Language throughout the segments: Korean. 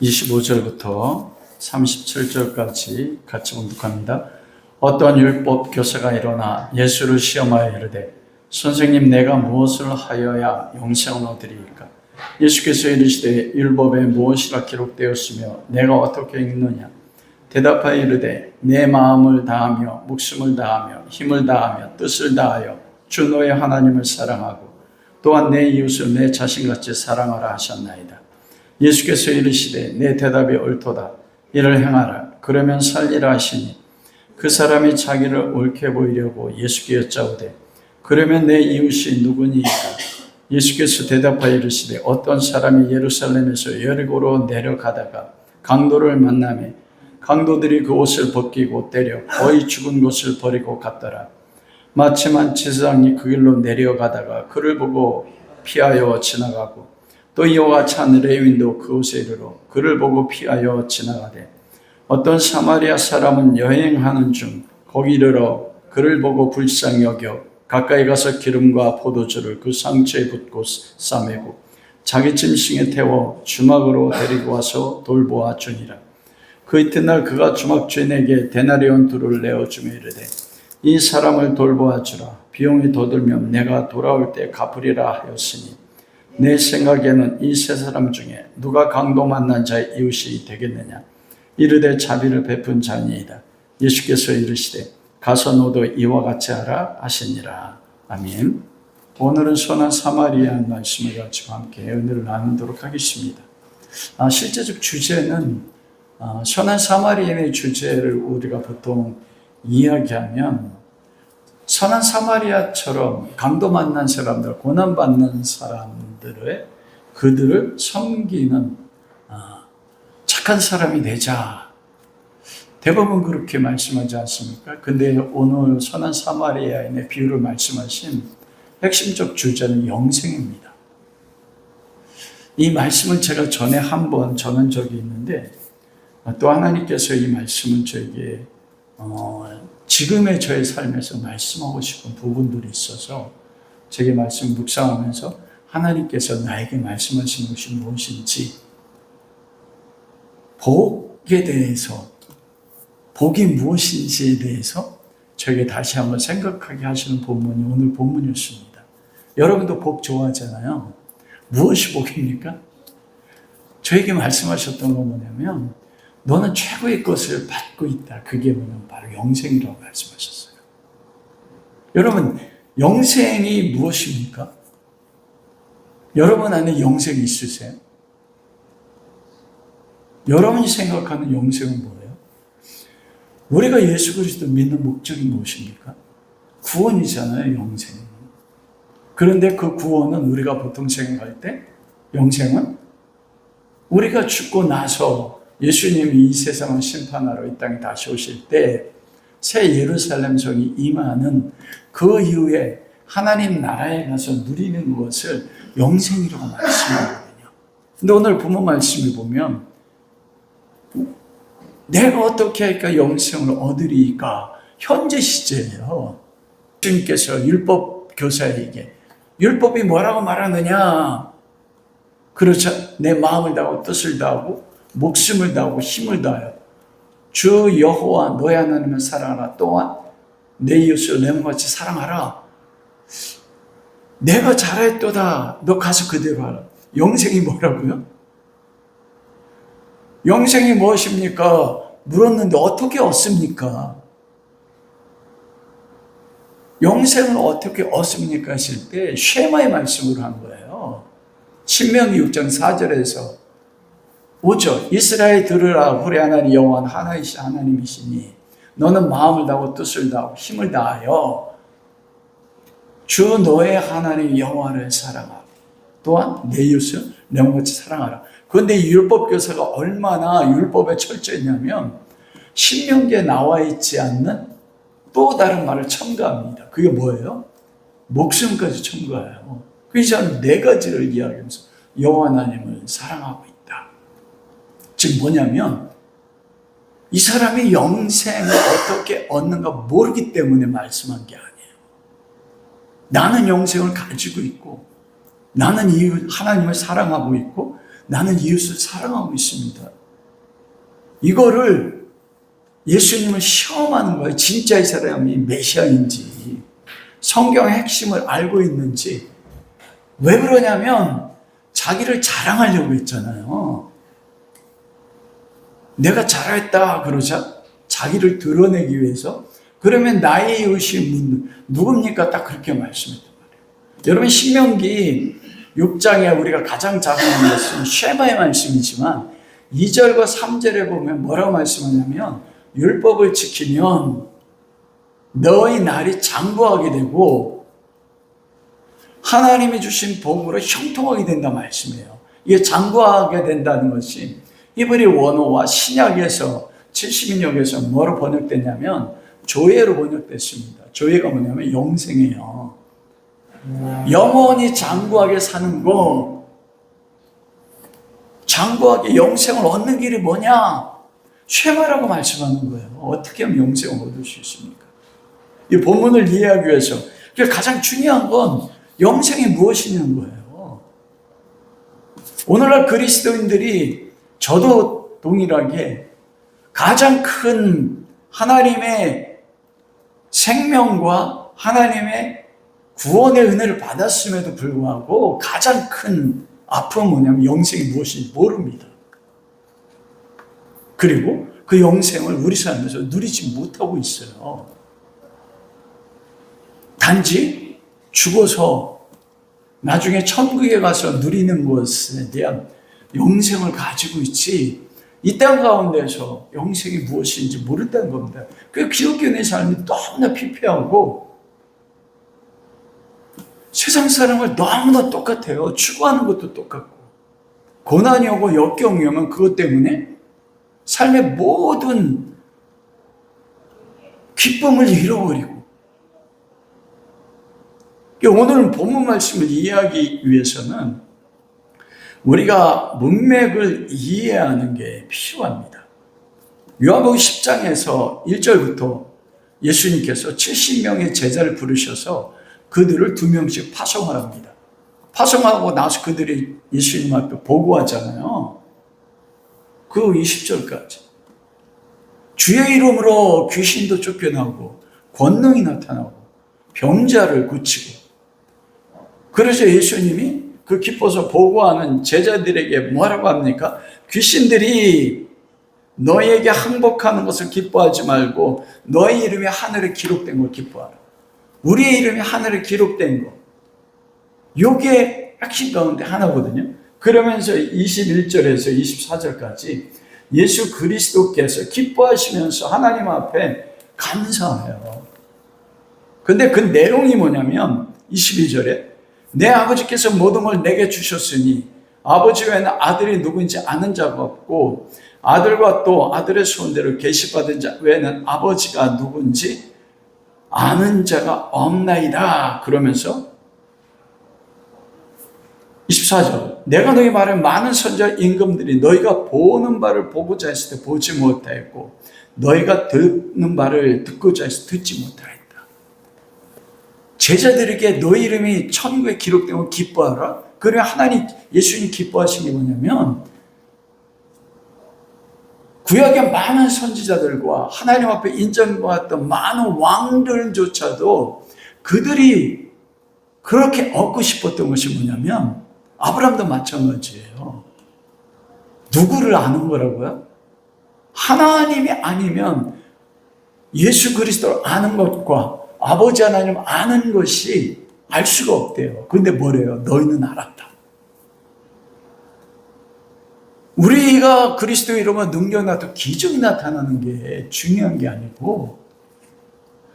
25절부터 37절까지 같이 봉독합니다. 어떠한 율법 교사가 일어나 예수를 시험하여 이르되 선생님, 내가 무엇을 하여야 영생을 얻으리이까? 예수께서 이르시되 율법에 무엇이라 기록되었으며 내가 어떻게 읽느냐? 대답하여 이르되 내 마음을 다하며 목숨을 다하며 힘을 다하며 뜻을 다하여 주 너의 하나님을 사랑하고 또한 내 이웃을 내 자신같이 사랑하라 하셨나이다. 예수께서 이르시되 내 대답이 옳도다. 이를 행하라. 그러면 살리라 하시니 그 사람이 자기를 옳게 보이려고 예수께 여짜오되 그러면 내 이웃이 누구니이까? 예수께서 대답하여 이르시되 어떤 사람이 예루살렘에서 여리고로 내려가다가 강도를 만나매 강도들이 그 옷을 벗기고 때려 거의 죽은 것을 버리고 갔더라. 마침한 제사장이 그 길로 내려가다가 그를 보고 피하여 지나가고 또 이와 같이 한 레위인도 그 옷에 이르러 그를 보고 피하여 지나가되 어떤 사마리아 사람은 여행하는 중 거기 이르러 그를 보고 불쌍히 여겨 가까이 가서 기름과 포도주를 그 상처에 붓고 싸매고 자기 짐승에 태워 주막으로 데리고 와서 돌보아 주니라. 그 이튿날 그가 주막 주인에게 데나리온 둘을 내어주며 이르되 이 사람을 돌보아 주라. 비용이 더 들면 내가 돌아올 때 갚으리라 하였으니 내 생각에는 이 세 사람 중에 누가 강도 만난 자의 이웃이 되겠느냐? 이르되 자비를 베푼 자니이다. 예수께서 이르시되 가서 너도 이와 같이 하라 하시니라. 아멘. 오늘은 선한 사마리아 말씀을 가지고 함께 은혜를 나누도록 하겠습니다. 실제적 주제는 선한 사마리아의 주제를 우리가 보통 이야기하면 선한 사마리아처럼 강도 만난 사람들, 고난받는 사람들의 그들을 섬기는 착한 사람이 되자. 대부분 그렇게 말씀하지 않습니까? 근데 오늘 선한 사마리아인의 비유를 말씀하신 핵심적 주제는 영생입니다. 이 말씀을 제가 전에 한번 전한 적이 있는데 또 하나님께서 이 말씀을 저에게 지금의 저의 삶에서 말씀하고 싶은 부분들이 있어서 제게 말씀 묵상하면서 하나님께서 나에게 말씀하시는 것이 무엇인지 복에 대해서 복이 무엇인지에 대해서 저에게 다시 한번 생각하게 하시는 본문이 오늘 본문이었습니다. 여러분도 복 좋아하잖아요. 무엇이 복입니까? 저에게 말씀하셨던 건 뭐냐면 너는 최고의 것을 받고 있다. 그게 뭐냐면 바로 영생이라고 말씀하셨어요. 여러분, 영생이 무엇입니까? 여러분 안에 영생이 있으세요? 여러분이 생각하는 영생은 뭐예요? 우리가 예수 그리스도 믿는 목적이 무엇입니까? 구원이잖아요, 영생. 그런데 그 구원은 우리가 보통 생각할 때 영생은 우리가 죽고 나서 예수님이 이 세상을 심판하러 이 땅에 다시 오실 때 새 예루살렘 성이 임하는 그 이후에 하나님 나라에 가서 누리는 것을 영생이라고 말씀하거든요. 근데 오늘 본문 말씀을 보면 내가 어떻게 할까 영생을 얻으리까? 현재 시제예요. 주님께서 율법 교사에게 율법이 뭐라고 말하느냐? 그렇죠. 내 마음을 다하고 뜻을 다하고 목숨을 다하고 힘을 다하여 주 여호와 너의 하나님을 사랑하라. 또한 내 이웃을 내 몸같이 사랑하라. 내가 잘했도다. 너 가서 그대로 하라. 영생이 뭐라고요? 영생이 무엇입니까? 물었는데 어떻게 얻습니까? 영생을 어떻게 얻습니까? 하실 때 쉐마의 말씀으로 한 거예요. 신명기 6장 4절에서 5절 이스라엘 들으라. 후레 하나님 여호와는 하나님이시니 너는 마음을 다하고 뜻을 다하고 힘을 다하여 주 너의 하나님 여호와를 사랑하고 또한 내 이웃을 내 몸같이 사랑하라. 그런데 이 율법 교사가 얼마나 율법에 철저했냐면 신명기에 나와 있지 않는 또 다른 말을 첨가합니다. 그게 뭐예요? 목숨까지 첨가해요. 그래서 네 가지를 이야기하면서 여호와 하나님을 사랑하고 있다. 즉 뭐냐면 이 사람이 영생을 어떻게 얻는가 모르기 때문에 말씀한 게 아니에요. 나는 영생을 가지고 있고 나는 이 하나님을 사랑하고 있고 나는 예수를 사랑하고 있습니다. 이거를 예수님을 시험하는 거예요. 진짜 이 사람이 메시아인지, 성경의 핵심을 알고 있는지. 왜 그러냐면 자기를 자랑하려고 했잖아요. 내가 잘했다 그러자 자기를 드러내기 위해서. 그러면 나의 이웃이 누굽니까? 딱 그렇게 말씀했단 말이에요. 여러분, 신명기 6장에 우리가 가장 잘 아는 것은 쉐마의 말씀이지만 2절과 3절에 보면 뭐라고 말씀하냐면 율법을 지키면 너희 날이 장구하게 되고 하나님이 주신 복으로 형통하게 된다 말씀이에요. 이게 장구하게 된다는 것이 히브리 원어와 신약에서 70인역에서 뭐로 번역됐냐면 조예로 번역됐습니다. 조예가 뭐냐면 영생이에요. 영원히 장구하게 사는 거, 장구하게 영생을 얻는 길이 뭐냐? 쉐마라고 말씀하는 거예요. 어떻게 하면 영생을 얻을 수 있습니까? 이 본문을 이해하기 위해서 가장 중요한 건 영생이 무엇이냐는 거예요. 오늘날 그리스도인들이 저도 동일하게 가장 큰 하나님의 생명과 하나님의 구원의 은혜를 받았음에도 불구하고 가장 큰 아픔은 뭐냐면 영생이 무엇인지 모릅니다. 그리고 그 영생을 우리 삶에서 누리지 못하고 있어요. 단지 죽어서 나중에 천국에 가서 누리는 것에 대한 영생을 가지고 있지, 이 땅 가운데서 영생이 무엇인지 모른다는 겁니다. 그 기독교인의 삶이 너무나 피폐하고 세상 사람을 너무나 똑같아요. 추구하는 것도 똑같고, 고난이 오고 역경이 오면 그것 때문에 삶의 모든 기쁨을 잃어버리고. 오늘 본문 말씀을 이해하기 위해서는 우리가 문맥을 이해하는 게 필요합니다. 요한복음 10장에서 1절부터 예수님께서 70명의 제자를 부르셔서 그들을 2명씩 파송을 합니다. 파송하고 나서 그들이 예수님 앞에 보고하잖아요. 그 20절까지. 주의 이름으로 귀신도 쫓겨나고 권능이 나타나고 병자를 고치고. 그래서 예수님이 그 기뻐서 보고하는 제자들에게 뭐라고 합니까? 귀신들이 너희에게 항복하는 것을 기뻐하지 말고 너희 이름이 하늘에 기록된 걸 기뻐하라. 우리의 이름이 하늘에 기록된 거. 이게 핵심 가운데 하나거든요. 그러면서 21절에서 24절까지 예수 그리스도께서 기뻐하시면서 하나님 앞에 감사해요. 근데 그 내용이 뭐냐면 22절에 내 아버지께서 모든 걸 내게 주셨으니 아버지 외에는 아들이 누구인지 아는 자가 없고 아들과 또 아들의 소원대로 계시받은 자 외에는 아버지가 누구인지 아는 자가 없나이다. 그러면서 24절 내가 너희 말에 많은 선지자 임금들이 너희가 보는 바를 보고자 했을 때 보지 못하였고 너희가 듣는 바를 듣고자 했을 때 듣지 못하였다. 제자들에게 너희 이름이 천국에 기록되면 기뻐하라. 그러면 하나님 예수님 기뻐하신 게 뭐냐면 구약의 많은 선지자들과 하나님 앞에 인정받았던 많은 왕들조차도 그들이 그렇게 얻고 싶었던 것이 뭐냐면 아브라함도 마찬가지예요. 누구를 아는 거라고요? 하나님이 아니면 예수 그리스도를 아는 것과 아버지 하나님 아는 것이 알 수가 없대요. 그런데 뭐래요? 너희는 알았다. 우리가 그리스도 이름으로 능력 나타나고 기적이 나타나는 게 중요한 게 아니고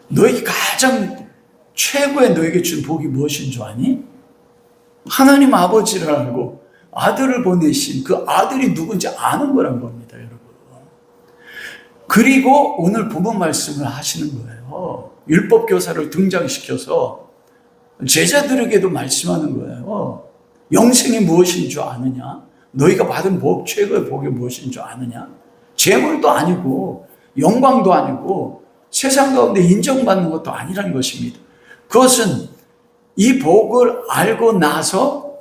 너희 가장 최고의 너에게 준 복이 무엇인 줄 아니? 하나님 아버지를 알고 아들을 보내신 그 아들이 누군지 아는 거란 겁니다, 여러분. 그리고 오늘 본문 말씀을 하시는 거예요. 율법 교사를 등장시켜서 제자들에게도 말씀하는 거예요. 영생이 무엇인 줄 아느냐? 너희가 받은 복, 최고의 복이 무엇인 줄 아느냐? 재물도 아니고 영광도 아니고 세상 가운데 인정받는 것도 아니라는 것입니다. 그것은 이 복을 알고 나서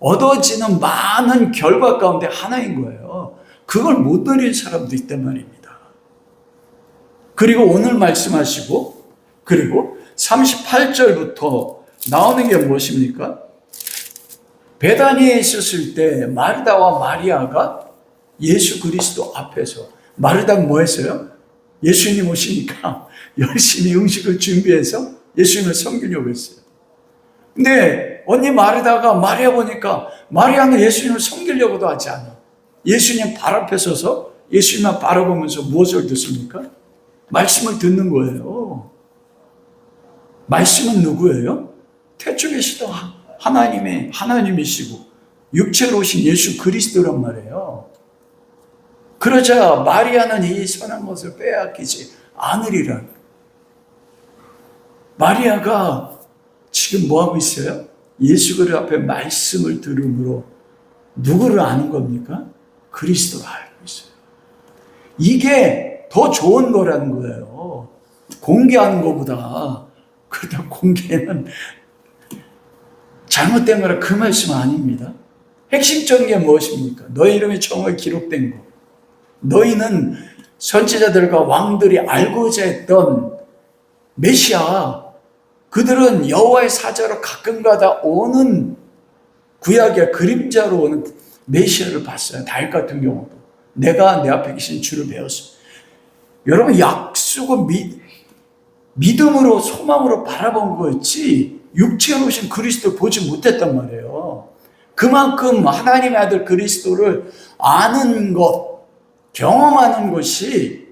얻어지는 많은 결과 가운데 하나인 거예요. 그걸 못 누리는 사람도 있단 말입니다. 그리고 오늘 말씀하시고, 그리고 38절부터 나오는 게 무엇입니까? 베다니에 있었을 때 마르다와 마리아가 예수 그리스도 앞에서, 마르다가 뭐 했어요? 예수님 오시니까 열심히 음식을 준비해서 예수님을 섬기려고 했어요. 근데 언니 마르다가 마리아 보니까 마리아는 예수님을 섬기려고도 하지 않아. 예수님 발 앞에 서서 예수님만 바라보면서 무엇을 듣습니까? 말씀을 듣는 거예요. 말씀은 누구예요? 태초에 계시던 하나님이시고 육체로 오신 예수 그리스도란 말이에요. 그러자 마리아는 이 선한 것을 빼앗기지 않으리라. 마리아가 지금 뭐 하고 있어요? 예수 그리스도 앞에 말씀을 들음으로 누구를 아는 겁니까? 그리스도를 알고 있어요. 이게 더 좋은 거라는 거예요. 공개하는 것보다. 그러다 공개는 잘못된 거라 그 말씀 아닙니다. 핵심적인 게 무엇입니까? 너희 이름이 정말 기록된 거. 너희는 선지자들과 왕들이 알고자 했던 메시아, 그들은 여호와의 사자로 가끔가다 오는 구약의 그림자로 오는 메시아를 봤어요. 다윗 같은 경우도. 내가 내 앞에 계신 주를 배웠습니다. 여러분, 약속은 믿음으로 소망으로 바라본 거였지 육체로 오신 그리스도를 보지 못했단 말이에요. 그만큼 하나님의 아들 그리스도를 아는 것, 경험하는 것이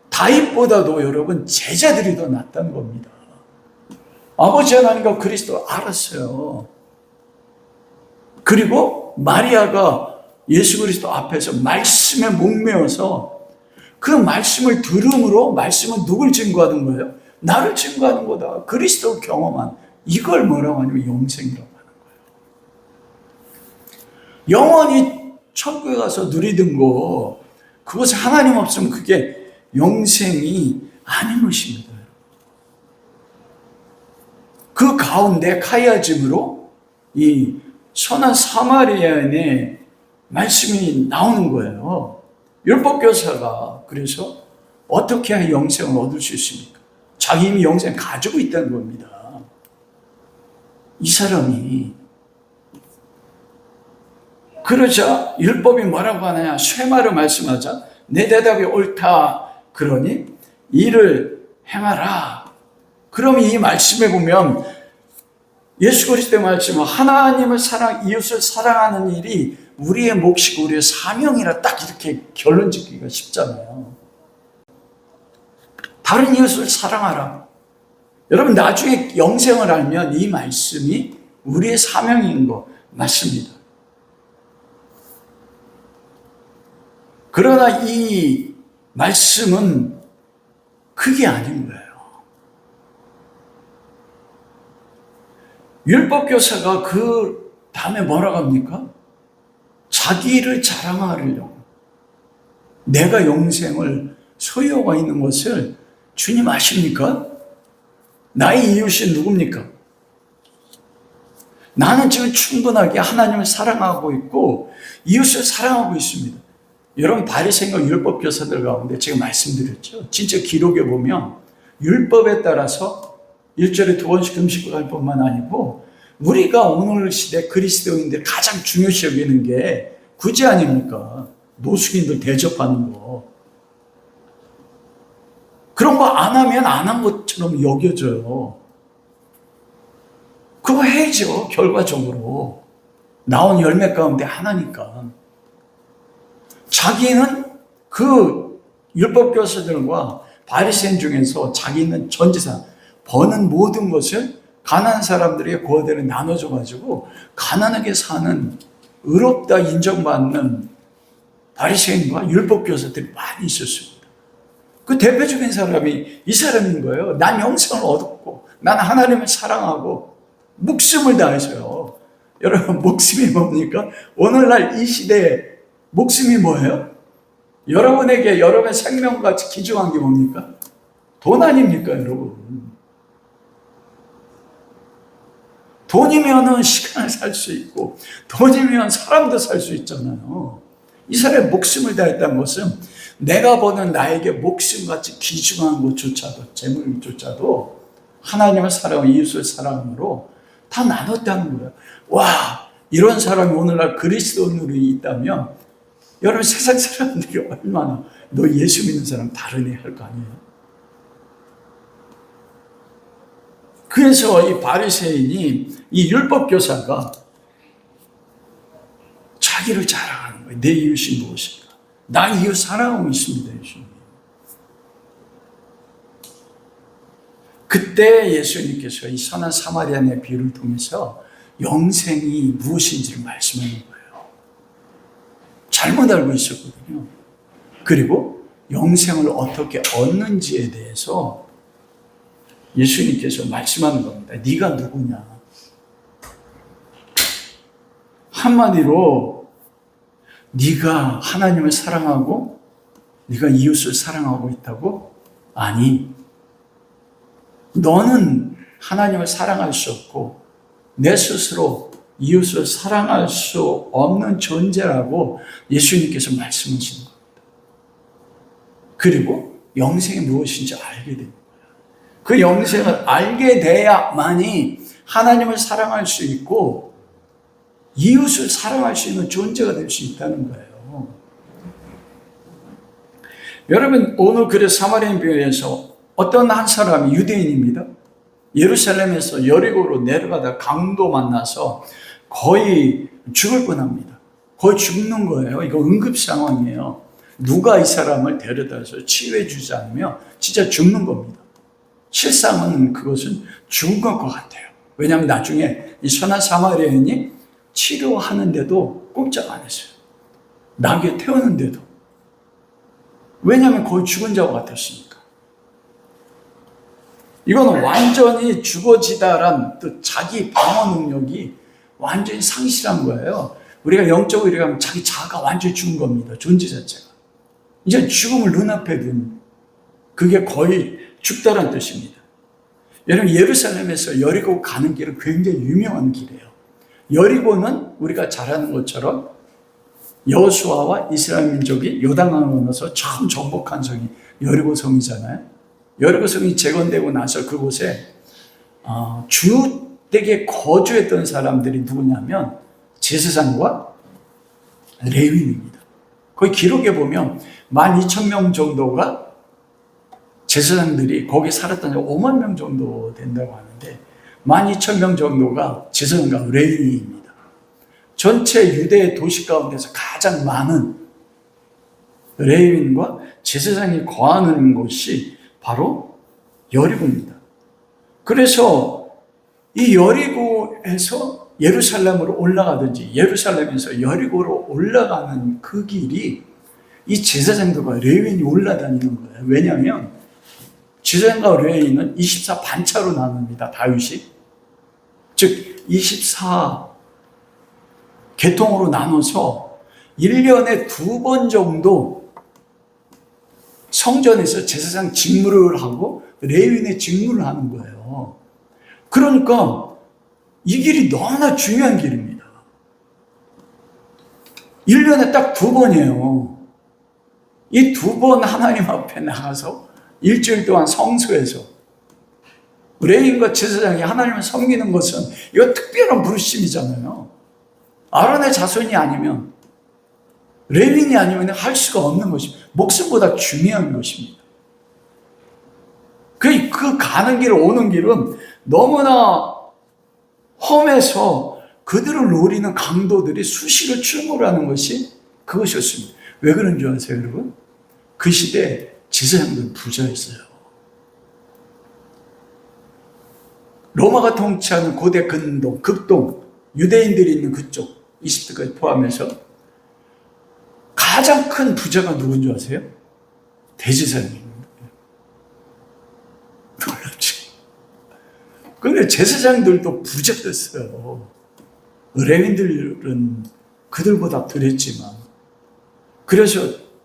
다윗보다도 여러분 제자들이 더 낫다는 겁니다. 아버지 하나님과 그리스도 알았어요. 그리고 마리아가 예수 그리스도 앞에서 말씀에 목매어서 그 말씀을 들음으로 말씀은 누굴 증거하는 거예요? 나를 증거하는 거다. 그리스도 경험한 이걸 뭐라고 하냐면 영생이라고 하는 거예요. 영원히 천국에 가서 누리던 거, 그것이 하나님 없으면 그게 영생이 아닌 것입니다. 그 가운데 카이아즘으로 이 선한 사마리아인의 말씀이 나오는 거예요. 율법교사가 그래서 어떻게 해야 영생을 얻을 수 있습니까? 자기 이미 영생을 가지고 있다는 겁니다. 이 사람이. 그러자 율법이 뭐라고 하느냐, 쇠마를 말씀하자 내 대답이 옳다 그러니 이를 행하라. 그럼 이 말씀에 보면 예수 그리스도의 말씀은 하나님을 이웃을 사랑하는 일이 우리의 몫이고 우리의 사명이라 딱 이렇게 결론 짓기가 쉽잖아요. 다른 이웃을 사랑하라. 여러분, 나중에 영생을 알면 이 말씀이 우리의 사명인 거 맞습니다. 그러나 이 말씀은 그게 아닌 거예요. 율법교사가 그 다음에 뭐라고 합니까? 자기를 자랑하려고. 내가 영생을 소유하고 있는 것을 주님 아십니까? 나의 이웃이 누굽니까? 나는 지금 충분하게 하나님을 사랑하고 있고 이웃을 사랑하고 있습니다. 여러분, 바리새인과 율법교사들 가운데 제가 말씀드렸죠. 진짜 기록에 보면 율법에 따라서 일주일에 2번씩 금식을 할 뿐만 아니고 우리가 오늘 시대 그리스도인들 가장 중요시 여기는 게 구제 아닙니까? 노숙인들 대접하는 거. 그런 거 안 하면 안 한 것처럼 여겨져요. 그거 해야죠. 결과적으로. 나온 열매 가운데 하나니까. 자기는 그 율법교사들과 바리새인 중에서 자기는 전지사 버는 모든 것을 가난한 사람들에게 고아대로 나눠줘가지고 가난하게 사는 의롭다 인정받는 바리새인과 율법교사들이 많이 있었습니다. 그 대표적인 사람이 이 사람인 거예요. 난 영생을 얻었고 난 하나님을 사랑하고 목숨을 다해서요. 여러분, 목숨이 뭡니까? 오늘날 이 시대에 목숨이 뭐예요? 여러분에게 여러분의 생명같이 귀중한 게 뭡니까? 돈 아닙니까, 여러분? 돈이면은 시간을 살 수 있고, 돈이면 사람도 살 수 있잖아요. 이 사람의 목숨을 다했다는 것은 내가 보는 나에게 목숨같이 귀중한 것조차도, 재물조차도 하나님을 사랑하고 이웃을 사랑으로 다 나눴다는 거예요. 와, 이런 사람이 오늘날 그리스도인으로 있다면 여러분 세상 사람들이 얼마나 너 예수 믿는 사람 다르네 할 거 아니에요. 그래서 이 바리새인이, 이 율법 교사가 자기를 자랑하는 거예요. 내 이웃이 무엇인가? 나 이웃 사랑하고 있습니다, 예수님. 그때 예수님께서 이 선한 사마리아인의 비유를 통해서 영생이 무엇인지를 말씀하는 거예요. 잘못 알고 있었거든요. 그리고 영생을 어떻게 얻는지에 대해서 예수님께서 말씀하는 겁니다. 네가 누구냐? 한마디로 네가 하나님을 사랑하고 네가 이웃을 사랑하고 있다고? 아니, 너는 하나님을 사랑할 수 없고 내 스스로 이웃을 사랑할 수 없는 존재라고 예수님께서 말씀하시는 겁니다. 그리고 영생이 무엇인지 알게 됩니다. 그 영생을 알게 돼야만이 하나님을 사랑할 수 있고 이웃을 사랑할 수 있는 존재가 될 수 있다는 거예요. 여러분, 오늘 그래서 사마리아인 비유에서 어떤 한 사람이 유대인입니다. 예루살렘에서 여리고로 내려가다 강도 만나서 거의 죽을 뻔합니다. 거의 죽는 거예요. 이거 응급 상황이에요. 누가 이 사람을 데려다서 치유해 주지 않으면 진짜 죽는 겁니다. 실상은 그것은 죽은 것 같아요. 왜냐하면 나중에 이 선한 사마리아인이 치료하는데도 꼼짝 안 했어요. 나귀에 태우는데도. 왜냐하면 거의 죽은 자와 같았으니까. 이거는 완전히 죽어지다란 또 자기 방어 능력이 완전히 상실한 거예요. 우리가 영적으로 이렇게 자기 자아가 완전히 죽은 겁니다. 존재 자체가. 이제 죽음을 눈앞에 둔, 그게 거의 죽다란 뜻입니다. 여러분, 예루살렘에서 여리고 가는 길은 굉장히 유명한 길이에요. 여리고는 우리가 잘 아는 것처럼 여호수아와 이스라엘 민족이 요단강을 건너서 처음 정복한 성이 여리고 성이잖아요. 여리고 성이 재건되고 나서 그곳에 주택에 거주했던 사람들이 누구냐면 제사장과 레위인입니다. 거기 기록에 보면 12,000명 정도가 제사장들이 거기 살았던 5만 명 정도 된다고 하는데 12,000명 정도가 제사장과 레위인입니다. 전체 유대 도시 가운데서 가장 많은 레위인과 제사장이 거하는 곳이 바로 여리고입니다. 그래서 이 여리고에서 예루살렘으로 올라가든지 예루살렘에서 여리고로 올라가는 그 길이 이 제사장들과 레위인이 올라다니는 거예요. 왜냐하면 제사장과 레위인은 24 반차로 나눕니다. 다윗이. 즉 24 계통으로 나눠서 1년에 2번 정도 성전에서 제사장 직무를 하고 레위인의 직무를 하는 거예요. 그러니까 이 길이 너무나 중요한 길입니다. 1년에 딱 2번이에요. 이 2번 하나님 앞에 나가서 일주일 동안 성소에서 레위인과 제사장이 하나님을 섬기는 것은 이거 특별한 부르심이잖아요. 아론의 자손이 아니면 레위인이 아니면 할 수가 없는 것입니다. 목숨보다 중요한 것입니다. 그 가는 길, 오는 길은 너무나 험해서 그들을 노리는 강도들이 수시로 출몰하는 것이 그것이었습니다. 왜 그런 줄 아세요, 여러분? 그 시대에 제사장들은 부자였어요. 로마가 통치하는 고대 근동, 극동, 유대인들이 있는 그쪽, 이집트까지 포함해서 가장 큰 부자가 누군지 아세요? 대제사장입니다. 놀랍지? 그런데 제사장들도 부자였어요. 레위인들은 그들보다 덜했지만, 그래서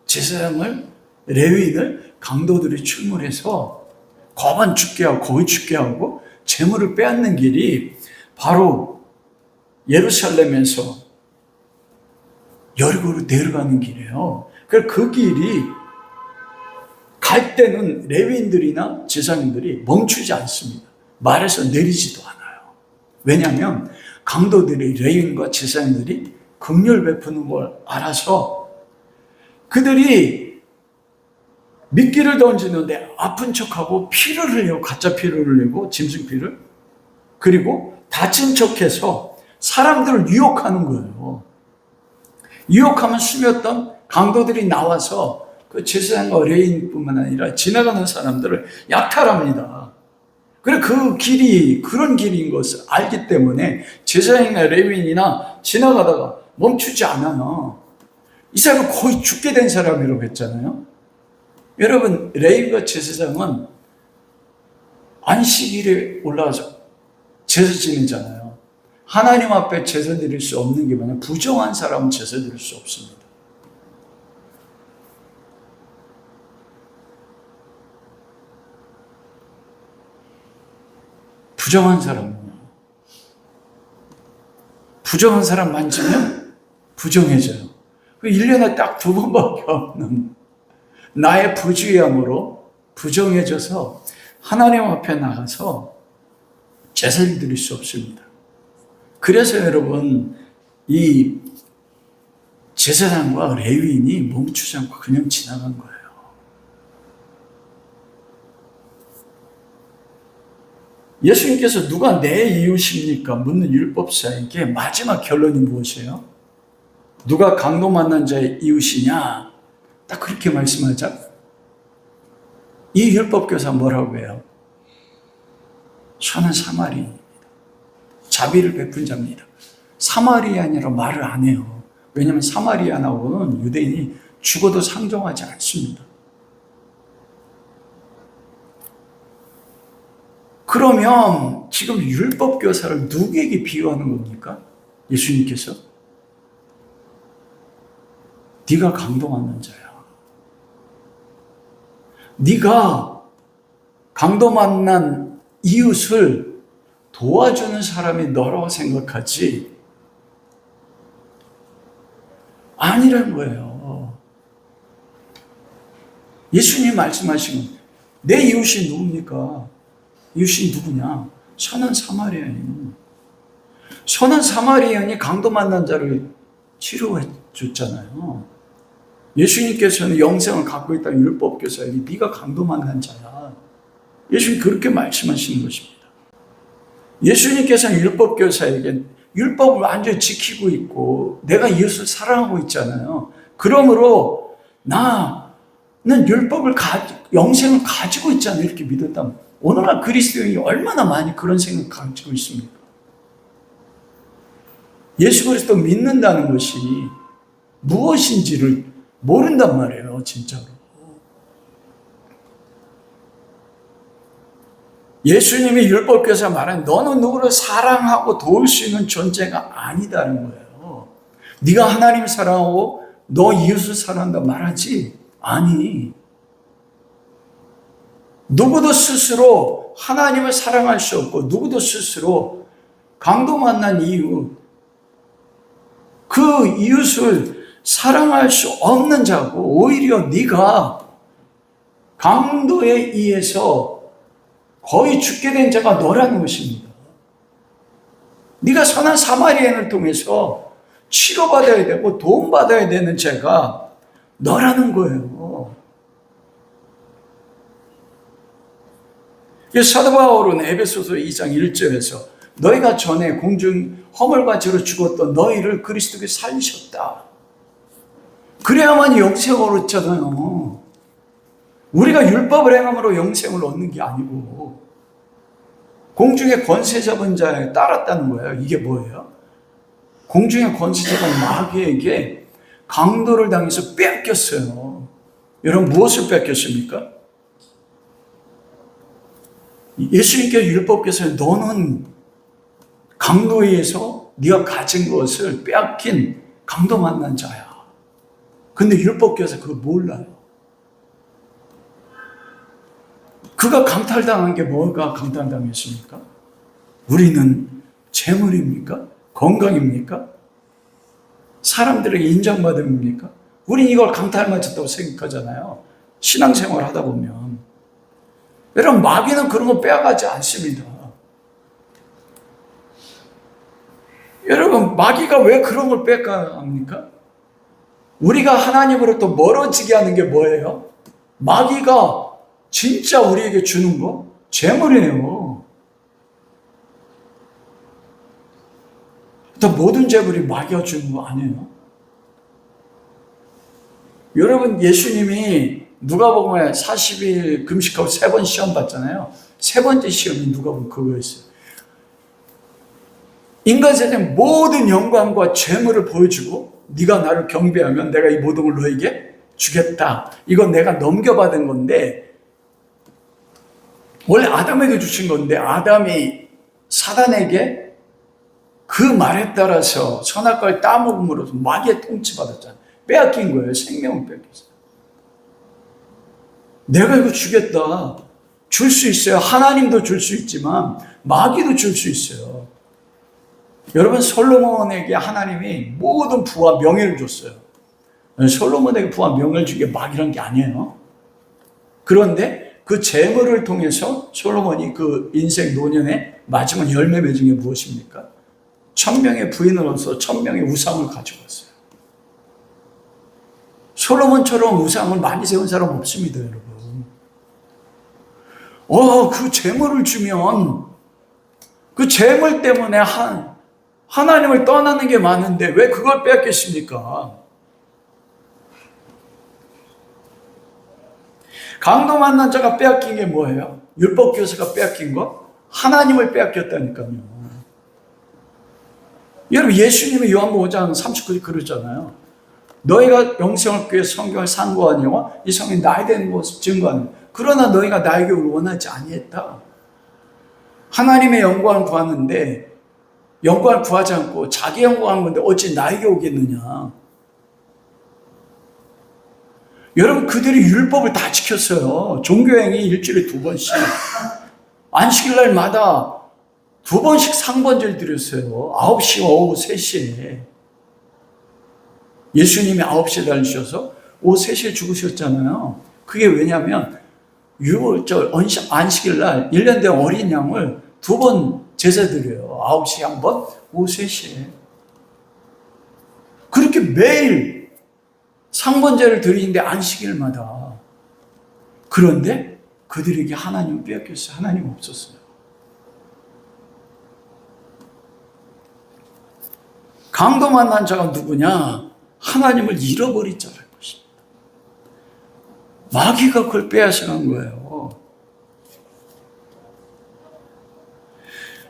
제사장을, 레위인을 강도들이 출몰해서 거반 죽게 하고 거의 죽게 하고 재물을 빼앗는 길이 바로 예루살렘에서 여리고로 내려가는 길이에요. 그 길이 갈 때는 레위인들이나 제사장들이 멈추지 않습니다. 말에서 내리지도 않아요. 왜냐하면 강도들이, 레위인과 제사장들이 긍휼 베푸는 걸 알아서 그들이 미끼를 던지는데 아픈 척하고 피를 흘려요. 가짜 피를 흘리고 짐승피를. 그리고 다친 척해서 사람들을 유혹하는 거예요. 유혹하면 숨었던 강도들이 나와서 그 제사장과 레위인뿐만 아니라 지나가는 사람들을 약탈합니다. 그래, 그 길이 그런 길인 것을 알기 때문에 제사장이나 레위인이나 지나가다가 멈추지 않아요. 이 사람은 거의 죽게 된 사람이라고 했잖아요. 여러분, 레위인과 제사장은 안식일에 올라와서 제사 지내잖아요. 하나님 앞에 제사 드릴 수 없는 게 뭐냐? 부정한 사람은 제사 드릴 수 없습니다. 부정한 사람은요. 부정한 사람 만지면 부정해져요. 1년에 딱 2번밖에 없는 나의 부주의함으로 부정해져서 하나님 앞에 나가서 제사를 드릴 수 없습니다. 그래서 여러분, 이 제사장과 레위인이 멈추지 않고 그냥 지나간 거예요. 예수님께서 누가 내 이웃입니까? 묻는 율법사에게 마지막 결론이 무엇이에요? 누가 강도 만난 자의 이웃이냐? 딱 그렇게 말씀하자. 이 율법교사 뭐라고 해요? 저는 사마리아인입니다. 자비를 베푼 자입니다. 사마리아인이라고 말을 안 해요. 왜냐하면 사마리아인하고는 유대인이 죽어도 상종하지 않습니다. 그러면 지금 율법교사를 누구에게 비유하는 겁니까? 예수님께서? 네가 강도 만난 자야. 네가 강도 만난 이웃을 도와주는 사람이 너라고 생각하지 아니란 거예요. 예수님 말씀하시면 내 이웃이 누굽니까? 이웃이 누구냐? 선한 사마리아인. 선한 사마리아인이 강도 만난 자를 치료해 줬잖아요. 예수님께서는 영생을 갖고 있다는 율법교사에게 네가 강도 만난 자야. 예수님 그렇게 말씀하시는 것입니다. 예수님께서는 율법교사에게 율법을 완전히 지키고 있고 내가 이웃을 사랑하고 있잖아요. 그러므로 나는 율법을 영생을 가지고 있잖아요. 이렇게 믿었다면 오늘날 그리스도인이 얼마나 많이 그런 생각을 가지고 있습니까? 예수 그리스도 믿는다는 것이 무엇인지를 모른단 말이에요. 진짜로. 예수님이 율법교사 말하는 너는 누구를 사랑하고 도울 수 있는 존재가 아니다는 거예요. 네가 하나님을 사랑하고 너 이웃을 사랑한다 말하지? 아니. 누구도 스스로 하나님을 사랑할 수 없고 누구도 스스로 강도 만난 이유 그 이웃을 사랑할 수 없는 자고 오히려 네가 강도에 의해서 거의 죽게 된 자가 너라는 것입니다. 네가 선한 사마리아인을 통해서 치료받아야 되고 도움받아야 되는 자가 너라는 거예요. 사도 바울은 에베소서 2장 1절에서 너희가 전에 공중 허물과 죄로 죽었던 너희를 그리스도께 살리셨다. 그래야만 영생을 얻잖아요. 우리가 율법을 행함으로 영생을 얻는 게 아니고 공중의 권세 잡은 자에 따랐다는 거예요. 이게 뭐예요? 공중의 권세 잡은 마귀에게 강도를 당해서 뺏겼어요. 여러분 무엇을 뺏겼습니까? 예수님께서 율법께서 너는 강도에 의해서 네가 가진 것을 빼앗긴 강도 만난 자야. 근데 율법께서 그걸 몰라요. 그가 강탈당한 게 뭐가 강탈당했습니까? 우리는 재물입니까? 건강입니까? 사람들에게 인정받음입니까? 우린 이걸 강탈맞았다고 생각하잖아요. 신앙생활 하다 보면. 여러분, 마귀는 그런 거 빼앗가지 않습니다. 여러분, 마귀가 왜 그런 걸 빼앗갑니까? 우리가 하나님으로부터 멀어지게 하는 게 뭐예요? 마귀가 진짜 우리에게 주는 거? 재물이에요. 또 모든 재물이 마귀가 주는 거 아니에요? 여러분, 예수님이 누가복음에 40일 금식하고 3번 시험 봤잖아요. 3번째 시험이 누가복음 그거였어요. 인간 세상 모든 영광과 재물을 보여주고 네가 나를 경배하면 내가 이 모든 걸 너에게 주겠다. 이건 내가 넘겨받은 건데 원래 아담에게 주신 건데 아담이 사단에게 그 말에 따라서 선악과를 따먹음으로써 마귀의 통치받았잖아요. 빼앗긴 거예요. 생명을 뺏겼어요. 내가 이거 주겠다. 줄 수 있어요. 하나님도 줄 수 있지만 마귀도 줄 수 있어요. 여러분, 솔로몬에게 하나님이 모든 부와 명예를 줬어요. 솔로몬에게 부와 명예를 준 게 마귀란 게 아니에요. 그런데 그 재물을 통해서 솔로몬이 그 인생 노년에 마지막 열매 맺은 게 무엇입니까? 1000명의 부인으로서 1000명의 우상을 가지고 왔어요. 솔로몬처럼 우상을 많이 세운 사람 없습니다, 여러분. 그 재물을 주면 그 재물 때문에 하나님을 떠나는 게 많은데 왜 그걸 빼앗겠습니까? 강도 만난 자가 빼앗긴 게 뭐예요? 율법 교사가 빼앗긴 거? 하나님을 빼앗겼다니까요. 여러분, 예수님이 요한복음 5장 39절 그러잖아요. 너희가 영생을 구해 성경을 상고하니와 이 성경이 나에 대한 것을 증거하니 그러나 너희가 나에게 원하지 아니했다. 하나님의 영광을 구하는데 영광을 구하지 않고 자기 영광을 구하는데 어찌 나에게 오겠느냐. 여러분, 그들이 율법을 다 지켰어요. 종교행위 일주일에 2번씩 안식일날마다 2번씩 상번제를 드렸어요. 9시 오후 3시에 예수님이 9시에 달리셔서 오후 3시에 죽으셨잖아요. 그게 왜냐하면 6월절 안식일날 1년 된 어린 양을 2번 제사 드려요. 9시에 한 번, 오후 3시에. 그렇게 매일 상번제를 드리는데 안식일마다. 그런데 그들에게 하나님을 빼앗겼어요. 하나님 없었어요. 강도 만난 자가 누구냐? 하나님을 잃어버린 자라는 것입니다. 마귀가 그걸 빼앗아간 거예요.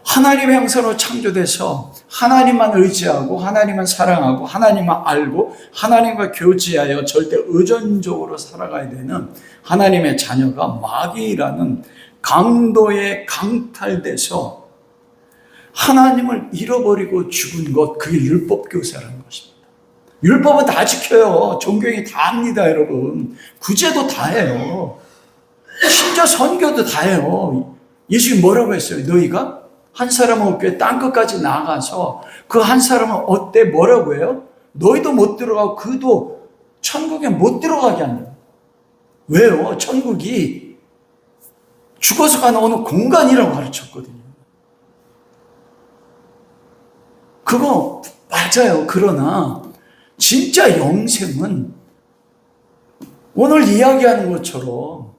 하나님의 형상으로 창조돼서 하나님만 의지하고 하나님만 사랑하고 하나님만 알고 하나님과 교제하여 절대 의존적으로 살아가야 되는 하나님의 자녀가 마귀라는 강도에 강탈돼서 하나님을 잃어버리고 죽은 것, 그게 율법교사라는 것입니다. 율법은 다 지켜요. 종교행위 다 합니다, 여러분. 구제도 다 해요. 심지어 선교도 다 해요. 예수님이 뭐라고 했어요? 너희가 한 사람은 없게 땅끝까지 나가서 그 한 사람은 어때? 뭐라고 해요? 너희도 못 들어가고 그도 천국에 못 들어가게 한다. 왜요? 천국이 죽어서 가는 어느 공간이라고 가르쳤거든요. 그거 맞아요. 그러나 진짜 영생은 오늘 이야기하는 것처럼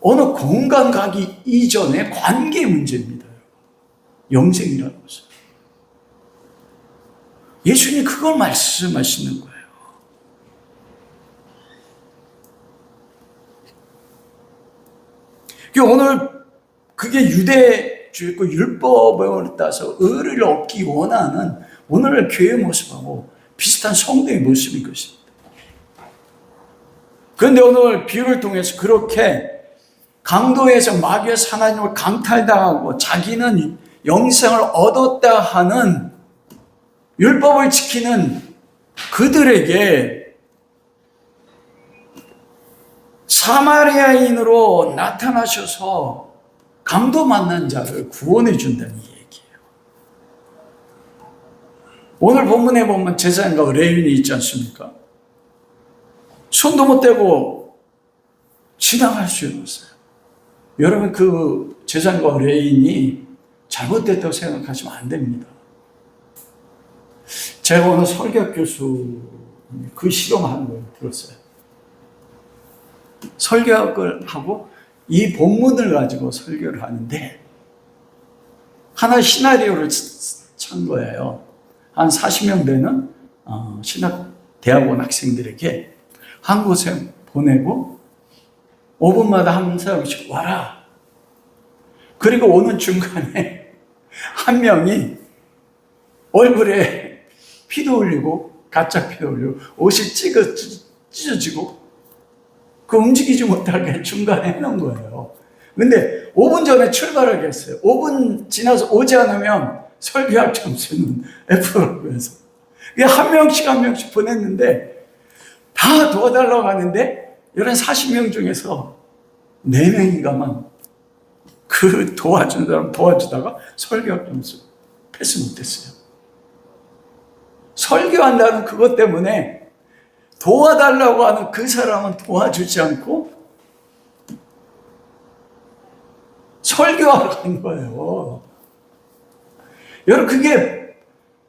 어느 공간 가기 이전의 관계 문제입니다. 영생이라는 것은. 예수님이 그걸 말씀하시는 거예요. 오늘 그게 유대주의고 율법을 따서 의를 얻기 원하는 오늘의 교회의 모습하고 비슷한 성도의 모습인 것입니다. 그런데 오늘 비유를 통해서 그렇게 강도에서 마귀에서 하나님을 강탈당하고 자기는 영생을 얻었다 하는 율법을 지키는 그들에게 사마리아인으로 나타나셔서 강도 만난 자를 구원해 준다는 얘기예요. 오늘 본문에 보면 제사장과 레위인이 있지 않습니까? 손도 못 대고 지나갈 수 없어요. 여러분, 그 제사장과 레위인이 잘못됐다고 생각하시면 안 됩니다. 제가 오늘 설교 교수 그 실험하는 걸 들었어요. 설교를 하고 이 본문을 가지고 설교를 하는데 하나의 시나리오를 찬 거예요. 한 40명 되는 신학대학원 학생들에게 한 곳에 보내고 5분마다 한 사람씩 와라. 그리고 오는 중간에 한 명이 얼굴에 피도 흘리고 가짜 피도 흘리고 옷이 찢어지고 그 움직이지 못하게 중간에 해놓은 거예요. 근데 5분 전에 출발하게 했어요. 5분 지나서 오지 않으면 설교할 점수는 F라고 해서 한 명씩 보냈는데 다 도와달라고 하는데 이런 40명 중에서 4명인가만 그 도와준 사람 도와주다가 설교할 점수 패스 못했어요. 설교한다는 그것 때문에 도와달라고 하는 그 사람은 도와주지 않고 설교하러 간 거예요. 여러분, 그게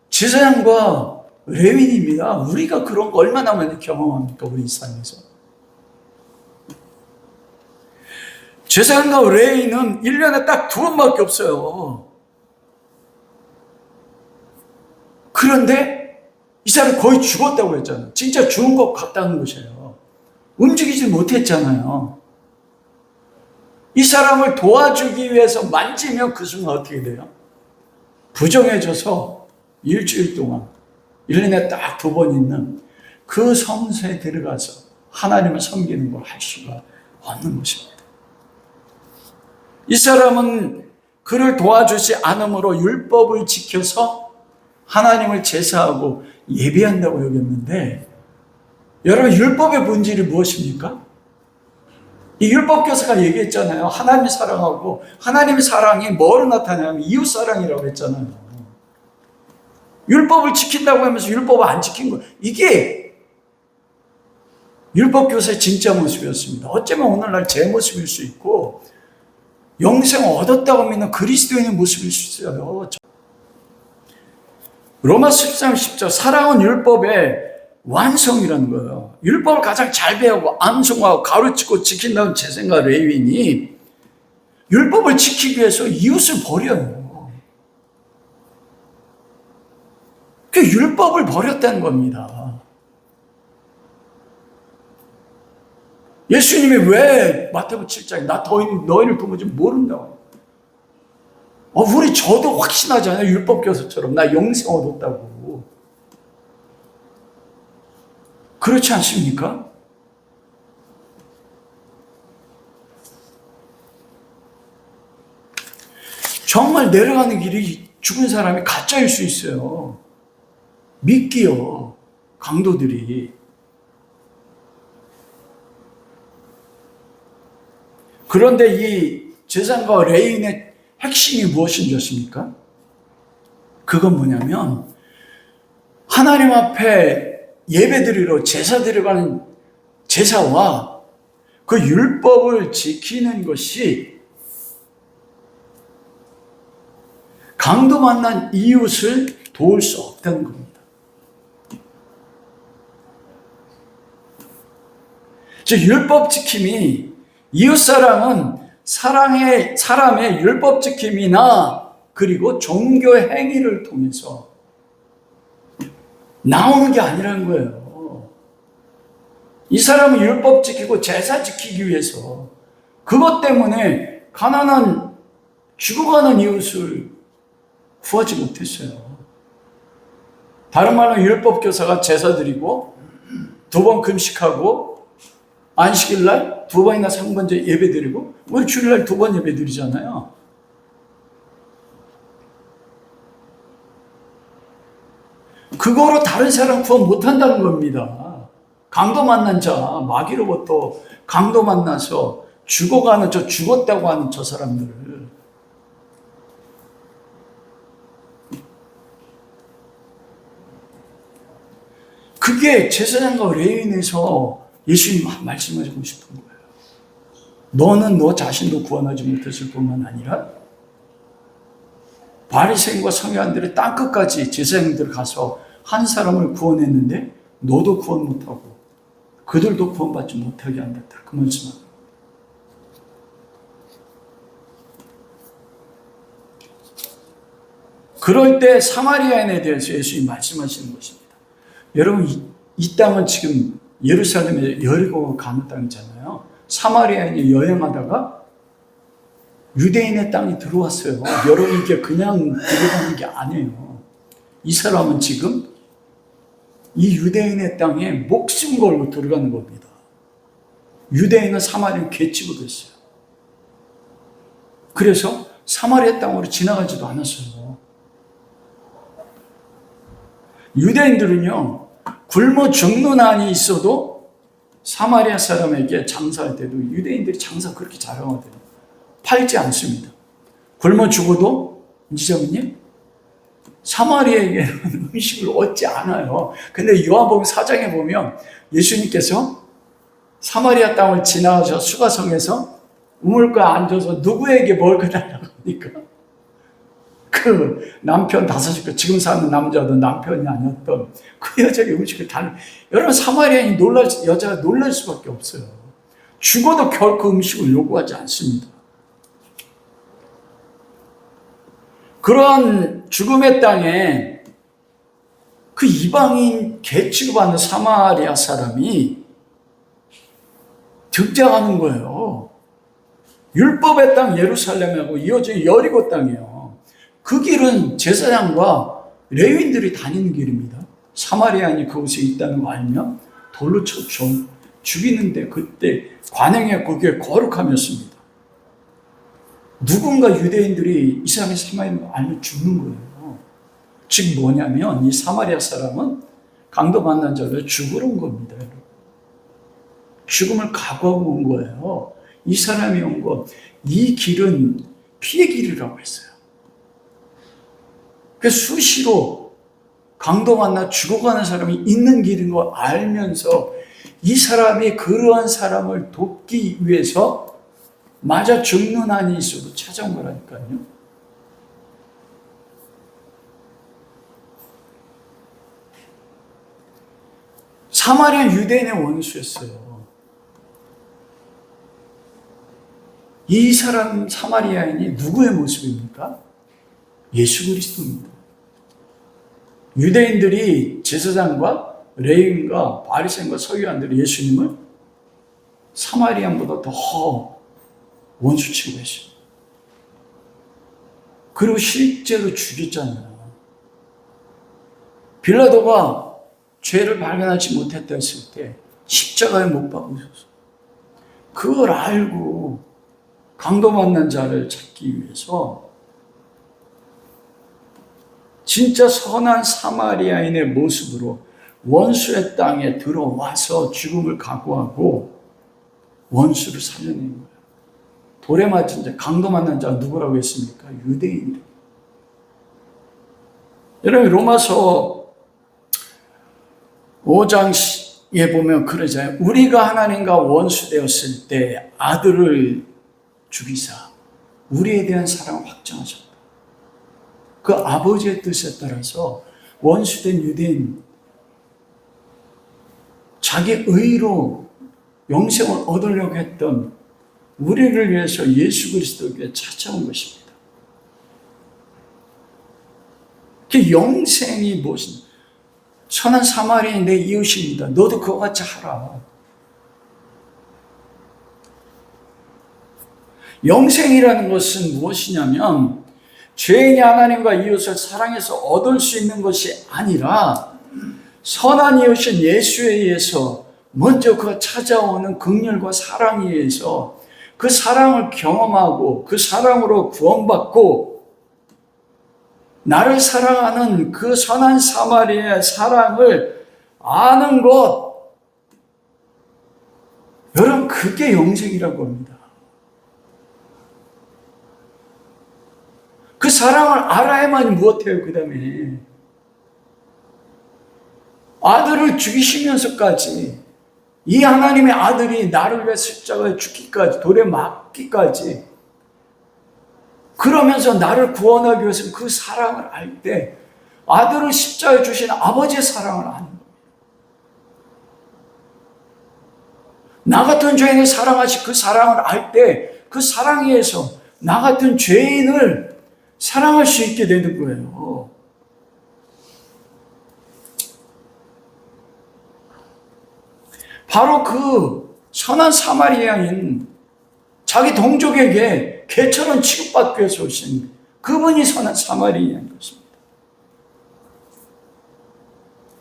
제사장과 레위인입니다. 우리가 그런 거 얼마나 많이 경험합니까? 우리 삶에서. 제사장과 레위인은 1년에 딱 2번밖에 없어요. 그런데 이 사람이 거의 죽었다고 했잖아요. 진짜 죽은 것 같다는 것이에요. 움직이지 못했잖아요. 이 사람을 도와주기 위해서 만지면 그 순간 어떻게 돼요? 부정해져서 일주일 동안 1년에 딱 2번 있는 그 성소에 들어가서 하나님을 섬기는 걸 할 수가 없는 것입니다. 이 사람은 그를 도와주지 않으므로 율법을 지켜서 하나님을 제사하고 예배한다고 여겼는데, 여러분, 율법의 본질이 무엇입니까? 이 율법 교사가 얘기했잖아요. 하나님이 사랑하고 하나님의 사랑이 뭐로 나타나냐면 이웃사랑이라고 했잖아요. 율법을 지킨다고 하면서 율법을 안 지킨 거, 이게 율법 교사의 진짜 모습이었습니다. 어쩌면 오늘날 제 모습일 수 있고 영생을 얻었다고 믿는 그리스도인의 모습일 수 있어요. 로마서 13장 10절, 사랑은 율법의 완성이라는 거예요. 율법을 가장 잘 배우고 암송하고 가르치고 지킨다는 제사장과 레위인이 율법을 지키기 위해서 이웃을 버려요. 그 율법을 버렸다는 겁니다. 예수님이 왜 마태복음 7장에 나 너희를 부모지 모른다고. 우리 저도 확신하잖아요. 율법 교사처럼 나 영생 얻었다고. 그렇지 않습니까? 정말 내려가는 길이 죽은 사람이 가짜일 수 있어요. 믿기요, 강도들이. 그런데 이 제사장과 레위인의 핵심이 무엇인 줄 아십니까? 그건 뭐냐면 하나님 앞에 예배드리러 제사 드려가는 제사와 그 율법을 지키는 것이 강도 만난 이웃을 도울 수 없다는 겁니다. 즉 율법 지킴이, 이웃사랑은 사람의 율법 지킴이나 그리고 종교 행위를 통해서 나오는 게 아니라는 거예요. 이 사람은 율법 지키고 제사 지키기 위해서 그것 때문에 가난한 죽어가는 이웃을 구하지 못했어요. 다른 말로 율법 교사가 제사 드리고 2번 금식하고 안식일날 2번이나 3번째 예배 드리고 우리 주일날 2번 예배 드리잖아요. 그거로 다른 사람 구원 못한다는 겁니다. 강도 만난 자, 마귀로부터 강도 만나서 죽어가는 죽었다고 하는 저 사람들을 그게 제사장과 레위인에서 예수님 말씀하시고 싶은 거예요. 너는 너 자신도 구원하지 못했을 뿐만 아니라 바리새인과 서기관들이 땅끝까지 제사장들 가서 한 사람을 구원했는데 너도 구원 못하고 그들도 구원받지 못하게 한다. 그 말씀은. 그럴 때 사마리아인에 대해서 예수님이 말씀하시는 것입니다. 여러분, 이 땅은 지금 예루살렘에 여리고 가는 땅이잖아요. 사마리아인이 여행하다가 유대인의 땅이 들어왔어요. 여러분, 이게 그냥 들어가는 게 아니에요. 이 사람은 지금 이 유대인의 땅에 목숨 걸고 들어가는 겁니다. 유대인은 사마리아 개치고 됐어요. 그래서 사마리아 땅으로 지나가지도 않았어요. 유대인들은요, 굶어 죽는 한이 있어도 사마리아 사람에게 장사할 때도 유대인들이 장사 그렇게 잘하거든요. 팔지 않습니다. 굶어 죽어도 이제는요, 사마리아에게는 음식을 얻지 않아요. 근데 요한복음 4장에 보면 예수님께서 사마리아 땅을 지나가셔 수가성에서 우물가에 앉아서 누구에게 뭘 그달라고 하니까 그 남편 5시, 지금 사는 남자도 남편이 아니었던 그 여자에게 음식을 달라. 여러분, 사마리아인이 여자가 놀랄 수밖에 없어요. 죽어도 결코 음식을 요구하지 않습니다. 그런 죽음의 땅에 그 이방인 개 취급하는 사마리아 사람이 등장하는 거예요. 율법의 땅 예루살렘하고 이어진 여리고 땅이에요. 그 길은 제사장과 레위인들이 다니는 길입니다. 사마리아인이 그곳에 있다는 거 알면 돌로 쳐 죽이는데 그때 관행에 그게 거룩함이었습니다. 누군가 유대인들이 이 사람이 사마리아인을 알면 죽는 거예요. 즉 뭐냐면 이 사마리아 사람은 강도 만난 자를 죽으러 온 겁니다. 죽음을 각오하고 온 거예요. 이 사람이 온 것, 이 길은 피의 길이라고 했어요. 그래서 수시로 강도 만나 죽어가는 사람이 있는 길인 걸 알면서 이 사람이 그러한 사람을 돕기 위해서 맞아 죽는 한이 있어도 찾아온 거라니까요. 사마리아 유대인의 원수였어요. 이 사람 사마리아인이 누구의 모습입니까? 예수 그리스도입니다. 유대인들이 제사장과 레위인과 바리새인과 서기관들이 예수님을 사마리아인보다 더 원수 취급했습니다. 그리고 실제로 죽였잖아요. 빌라도가 죄를 발견하지 못했다 했을 때 십자가에 못 박으셨어요. 그걸 알고 강도 만난 자를 찾기 위해서 진짜 선한 사마리아인의 모습으로 원수의 땅에 들어와서 죽음을 각오하고 원수를 살려낸 거예요. 돌에 맞은 자, 강도 만난 자가 누구라고 했습니까? 유대인이라고. 여러분, 로마서 5장에 보면 그러잖아요. 우리가 하나님과 원수되었을 때 아들을 죽이사 우리에 대한 사랑을 확정하셨다. 그 아버지의 뜻에 따라서 원수된 유대인, 자기 의로 영생을 얻으려고 했던 우리를 위해서 예수 그리스도에게 찾아온 것입니다. 그 영생이 무엇입니까? 선한 사마리아인 내 이웃입니다. 너도 그와 같이 하라. 영생이라는 것은 무엇이냐면 죄인이 하나님과 이웃을 사랑해서 얻을 수 있는 것이 아니라 선한 이웃인 예수에 의해서 먼저 그 찾아오는 긍휼과 사랑에 의해서 그 사랑을 경험하고 그 사랑으로 구원받고 나를 사랑하는 그 선한 사마리아의 사랑을 아는 것, 여러분, 그게 영생이라고 합니다. 그 사랑을 알아야만 무엇해요, 그 다음에. 아들을 죽이시면서까지, 이 하나님의 아들이 나를 위해 십자가에 죽기까지, 돌에 맞기까지, 그러면서 나를 구원하기 위해서 그 사랑을 알 때, 아들을 십자가에 주신 아버지의 사랑을 아는 거예요. 나 같은 죄인을 사랑하신 그 사랑을 알 때, 그 사랑에 의해서 나 같은 죄인을 사랑할 수 있게 되는 거예요. 바로 그 선한 사마리아인, 자기 동족에게 개처럼 취급받기 위해서 오신 그분이 선한 사마리아인 것입니다.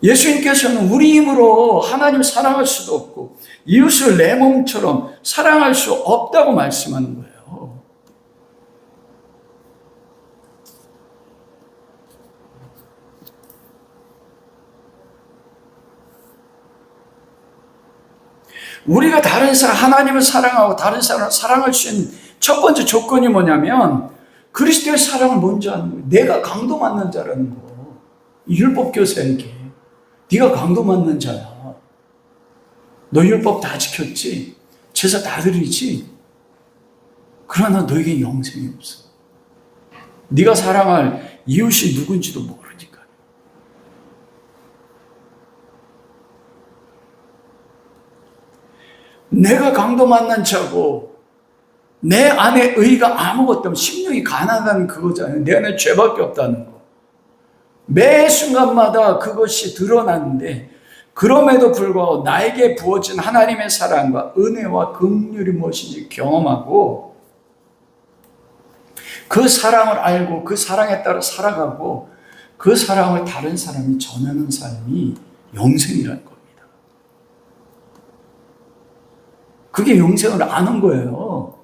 예수님께서는 우리 힘으로 하나님 사랑할 수도 없고 이웃을 내 몸처럼 사랑할 수 없다고 말씀하는 거예요. 우리가 다른 사람, 하나님을 사랑하고 다른 사람을 사랑할 수 있는 첫 번째 조건이 뭐냐면 그리스도의 사랑을 먼저 하는 거예요. 내가 강도 맞는 자라는 거. 율법 교사에게 네가 강도 맞는 자야. 너 율법 다 지켰지? 제사 다 드리지? 그러나 너에게 영생이 없어. 네가 사랑할 이웃이 누군지도 모르니까. 내가 강도 만난 자고 내 안에 의가 아무것도 없는, 심령이 가난한 그거잖아요. 내 안에 죄밖에 없다는 거. 매 순간마다 그것이 드러나는데 그럼에도 불구하고 나에게 부어진 하나님의 사랑과 은혜와 긍휼이 무엇인지 경험하고 그 사랑을 알고 그 사랑에 따라 살아가고 그 사랑을 다른 사람이 전하는 삶이 영생이라는 겁니다. 그게 영생을 아는 거예요.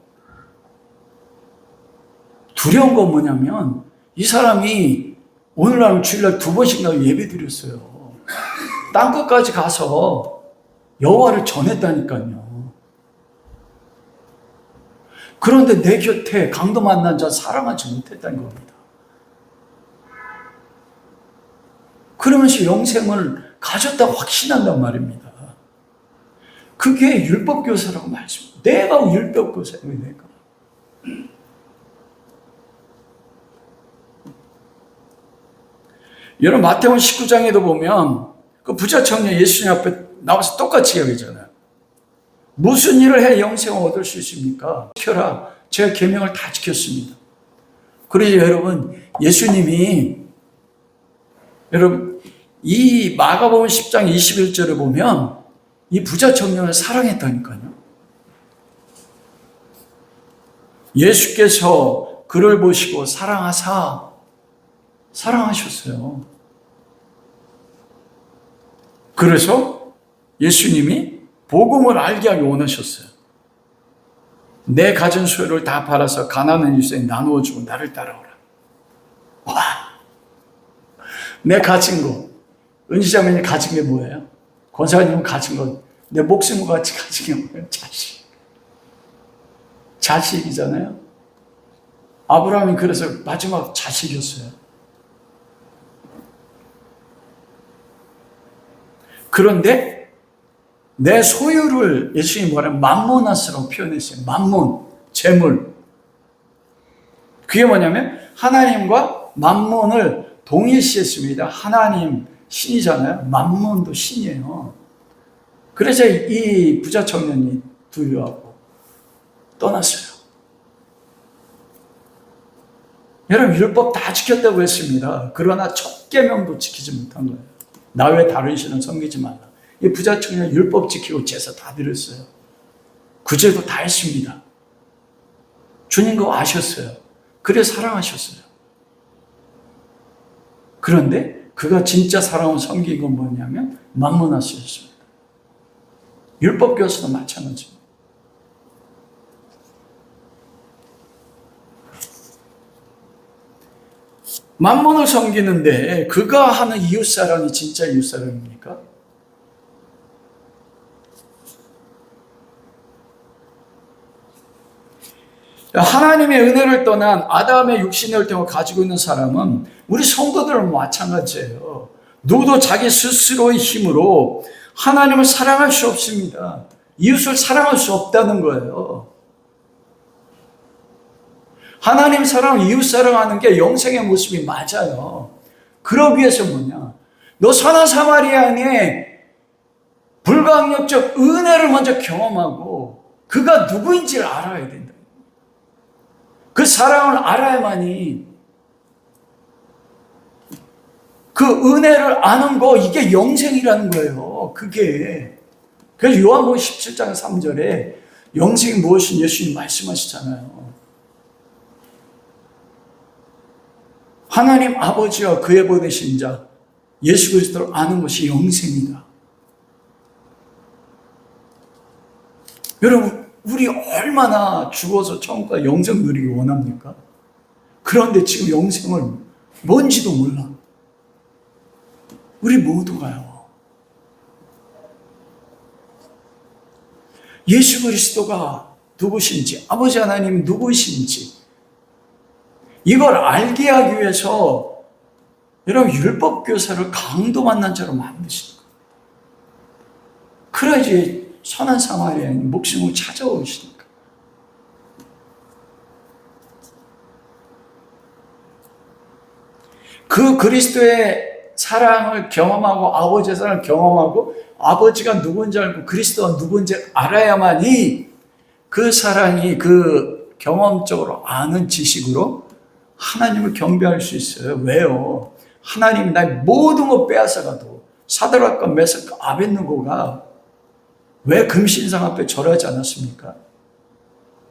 두려운 건 뭐냐면 이 사람이 오늘날 주일날 2번씩 예배 드렸어요. 땅끝까지 가서 여호와를 전했다니까요. 그런데 내 곁에 강도 만난 자 사랑하지 못했다는 겁니다. 그러면서 영생을 가졌다고 확신한단 말입니다. 그게 율법교사라고 말씀합니다. 내가 율법교사예요, 내가. 여러분 마태복음 19장에도 보면 그 부자 청년 예수님 앞에 나와서 똑같이 얘기하잖아요. 무슨 일을 해 영생을 얻을 수 있습니까? 지켜라. 제가 계명을 다 지켰습니다. 그래서 여러분 예수님이 여러분 이 마가복음 10장 21절을 보면 이 부자 청년을 사랑했다니까요. 예수께서 그를 보시고 사랑하셨어요. 그래서 예수님이 복음을 알게 하기 원하셨어요. 내 가진 소유를 다 팔아서 가난한 이웃에 나누어 주고 나를 따라오라. 와, 내 가진 거, 은지자매님 가진 게 뭐예요? 권사님은 가진 거, 내 목숨과 같이 가진 게 뭐예요? 자식이잖아요. 아브라함이 그래서 마지막 자식이었어요. 그런데 내 소유를 예수님이 뭐냐면 맘모나스라고 표현했어요. 맘몬, 재물. 그게 뭐냐면 하나님과 맘몬을 동일시했습니다. 하나님 신이잖아요. 맘몬도 신이에요. 그래서 이 부자 청년이 두려워하고 떠났어요. 여러분 율법 다 지켰다고 했습니다. 그러나 첫 계명도 지키지 못한 거예요. 나 외에 다른 신을 섬기지 말라. 이 부자 청년 율법 지키고 제사 다 드렸어요. 구제도 다 했습니다. 주님 그거 아셨어요. 그래 사랑하셨어요. 그런데 그가 진짜 사랑을 섬긴 건 뭐냐면 맘모나스였습니다. 율법 교사도 마찬가지입니다. 맘몬을 섬기는데 그가 하는 이웃사랑이 진짜 이웃사랑입니까? 하나님의 은혜를 떠난 아담의 육신을 통해 가지고 있는 사람은 우리 성도들은 마찬가지예요. 누구도 자기 스스로의 힘으로 하나님을 사랑할 수 없습니다. 이웃을 사랑할 수 없다는 거예요. 하나님 사랑, 이웃 사랑하는 게 영생의 모습이 맞아요. 그러기 위해서 뭐냐? 너 선한 사마리아인의 불가항력적 은혜를 먼저 경험하고 그가 누구인지를 알아야 된다. 그 사랑을 알아야만이 그 은혜를 아는 거, 이게 영생이라는 거예요. 그게. 그래서 요한복음 17장 3절에 영생이 무엇인 예수님 말씀하시잖아요. 하나님 아버지와 그의 보내신 자 예수 그리스도를 아는 것이 영생이다. 여러분, 우리 얼마나 죽어서 천국과 영생 누리기 원합니까? 그런데 지금 영생을 뭔지도 몰라. 우리 모두가요. 예수 그리스도가 누구신지, 아버지 하나님이 누구신지 이걸 알게 하기 위해서 여러분 율법 교사를 강도 만난 자로 만드시는 거예요. 그래야지 선한 사마리아인 목숨을 찾아오시니까. 그 그리스도의 사랑을 경험하고 아버지의 사랑을 경험하고 아버지가 누군지 알고 그리스도가 누군지 알아야만이 그 사랑이 그 경험적으로 아는 지식으로 하나님을 경배할 수 있어요. 왜요? 하나님이 나의 모든 것 빼앗아가도 사드락과 메삭과 아벳느고가 왜 금신상 앞에 절하지 않았습니까?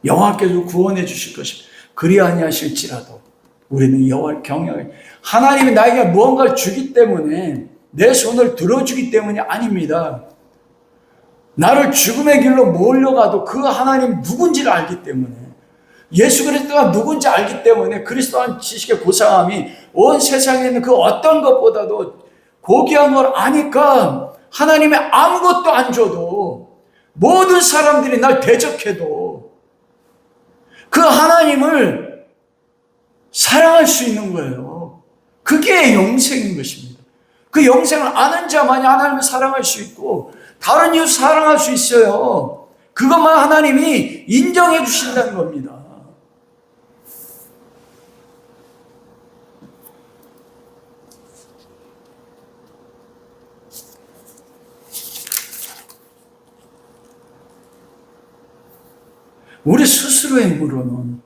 여호와께서 구원해 주실 것입니다. 그리 아니하실지라도 우리는 여호와를 경외하게. 하나님이 나에게 무언가를 주기 때문에 내 손을 들어주기 때문이 아닙니다. 나를 죽음의 길로 몰려가도 그 하나님 누군지를 알기 때문에 예수 그리스도가 누군지 알기 때문에 그리스도한 지식의 고상함이 온 세상에 있는 그 어떤 것보다도 고귀한 걸 아니까 하나님이 아무것도 안 줘도 모든 사람들이 날 대적해도 그 하나님을 사랑할 수 있는 거예요. 그게 영생인 것입니다. 그 영생을 아는 자만이 하나님을 사랑할 수 있고 다른 이웃 사랑할 수 있어요. 그것만 하나님이 인정해 주신다는 겁니다. 우리 스스로의 힘으로는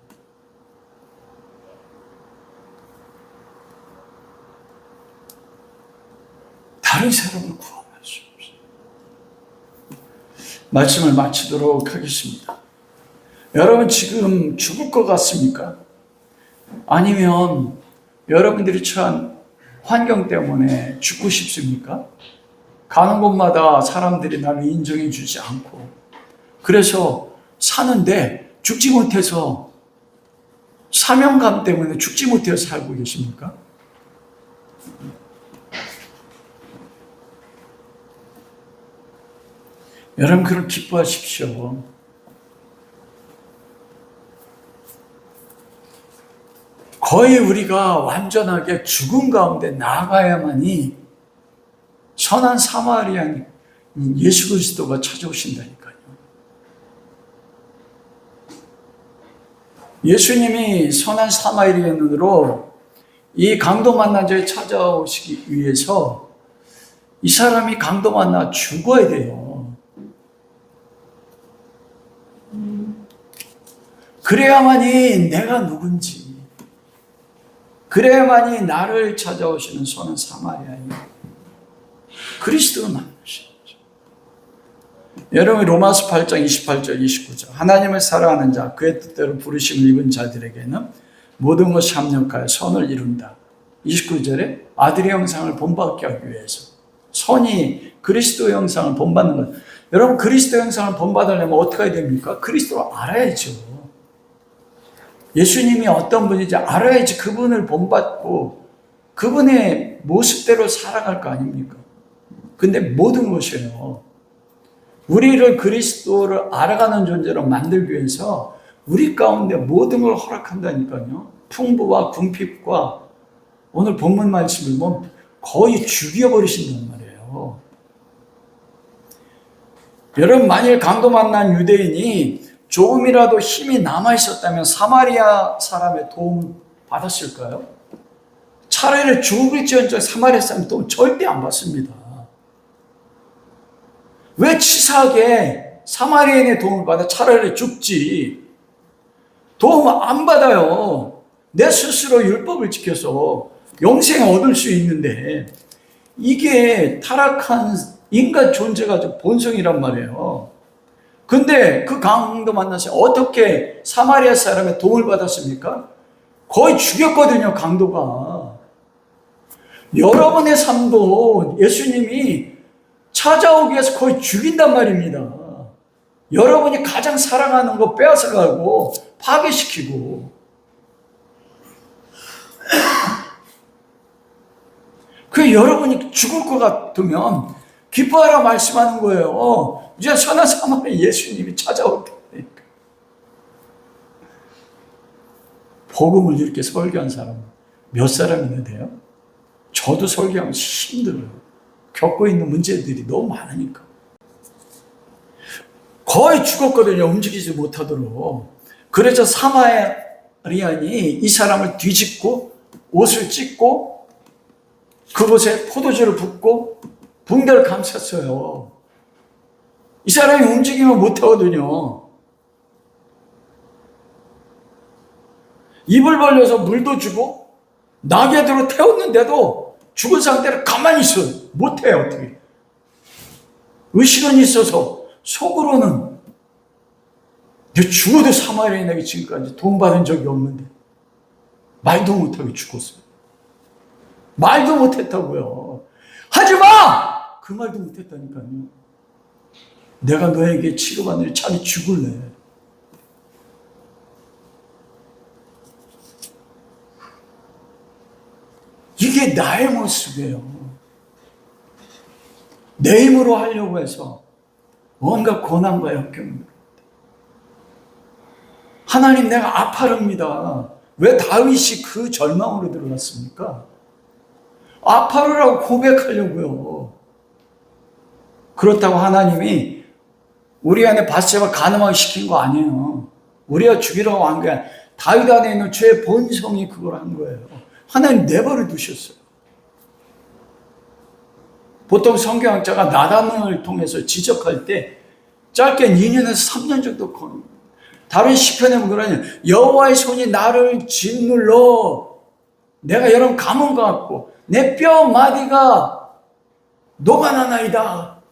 다른 사람을 구원할 수 없어요. 말씀을 마치도록 하겠습니다. 여러분 지금 죽을 것 같습니까? 아니면 여러분들이 처한 환경 때문에 죽고 싶습니까? 가는 곳마다 사람들이 나를 인정해 주지 않고 그래서 사는데 죽지 못해서 사명감 때문에 죽지 못해서 살고 계십니까? 여러분 그걸 기뻐하십시오. 거의 우리가 완전하게 죽음 가운데 나아가야만이 선한 사마리아인 예수 그리스도가 찾아오신다니까요. 예수님이 선한 사마리아인으로 이 강도 만난 자에 찾아오시기 위해서 이 사람이 강도 만나 죽어야 돼요. 그래야만이 내가 누군지, 그래야만이 나를 찾아오시는 선한 사마리아인 그리스도를 만나시는 거죠. 여러분 로마서 8장 28절 29절 하나님을 사랑하는 자 그의 뜻대로 부르심을 입은 자들에게는 모든 것이 합력하여 선을 이룬다. 29절에 아들의 형상을 본받게 하기 위해서 선이 그리스도 형상을 본받는 것. 여러분 그리스도 형상을 본받으려면 어떻게 해야 됩니까? 그리스도를 알아야죠. 예수님이 어떤 분인지 알아야지 그분을 본받고 그분의 모습대로 살아갈 거 아닙니까? 근데 모든 것이에요. 우리를 그리스도를 알아가는 존재로 만들기 위해서 우리 가운데 모든 걸 허락한다니까요. 풍부와 궁핍과 오늘 본문 말씀을 보면 거의 죽여버리신단 말이에요. 여러분, 만일 강도 만난 유대인이 조금이라도 힘이 남아있었다면 사마리아 사람의 도움 받았을까요? 차라리 죽을지언정 사마리아 사람 도움 절대 안 받습니다. 왜 치사하게 사마리아인의 도움을 받아 차라리 죽지? 도움 안 받아요. 내 스스로 율법을 지켜서 영생을 얻을 수 있는데, 이게 타락한 인간 존재가 본성이란 말이에요. 근데 그 강도 만나서 어떻게 사마리아 사람의 도움을 받았습니까? 거의 죽였거든요, 강도가. 여러분의 삶도 예수님이 찾아오기 위해서 거의 죽인단 말입니다. 여러분이 가장 사랑하는 거 빼앗아가고 파괴시키고. 그 여러분이 죽을 것 같으면 기뻐하라 말씀하는 거예요. 이제 선한 사마리아 예수님이 찾아올 테니까. 복음을 이렇게 설교한 사람 몇 사람 있는데요? 저도 설교하면 힘들어요. 겪고 있는 문제들이 너무 많으니까. 거의 죽었거든요. 움직이지 못하도록. 그래서 사마리아인이 이 사람을 뒤집고 옷을 찢고 그곳에 포도주를 붓고 붕대를 감쌌어요. 이 사람이 움직이면 못하거든요. 입을 벌려서 물도 주고 나게도로 태웠는데도 죽은 상태로 가만히 있어요. 못해요. 어떻게. 의식은 있어서 속으로는 죽어도 사마리아인에게 지금까지 돈 받은 적이 없는데 말도 못하게 죽었어요. 말도 못했다고요. 하지마! 그 말도 못했다니까요. 내가 너에게 치료받는 차라리 죽을래. 이게 나의 모습이에요. 내 힘으로 하려고 해서 뭔가 고난과 역경을. 하나님, 내가 아파릅니다. 왜 다윗이 그 절망으로 들어갔습니까? 아파르라고 고백하려고요. 그렇다고 하나님이 우리 안에 바세바 가늠하게 시킨 거 아니에요. 우리가 죽이라고 한 게 아니에요. 다윗 안에 있는 죄의 본성이 그걸 한 거예요. 하나님 내버려 두셨어요. 보통 성경학자가 나단을 통해서 지적할 때 짧게 2년에서 3년 정도 걸립니다. 다른 시편에 보면 그러냐, 여호와의 손이 나를 짓눌러 내가 여러분 감은 것 같고 내 뼈 마디가 녹아나나이다.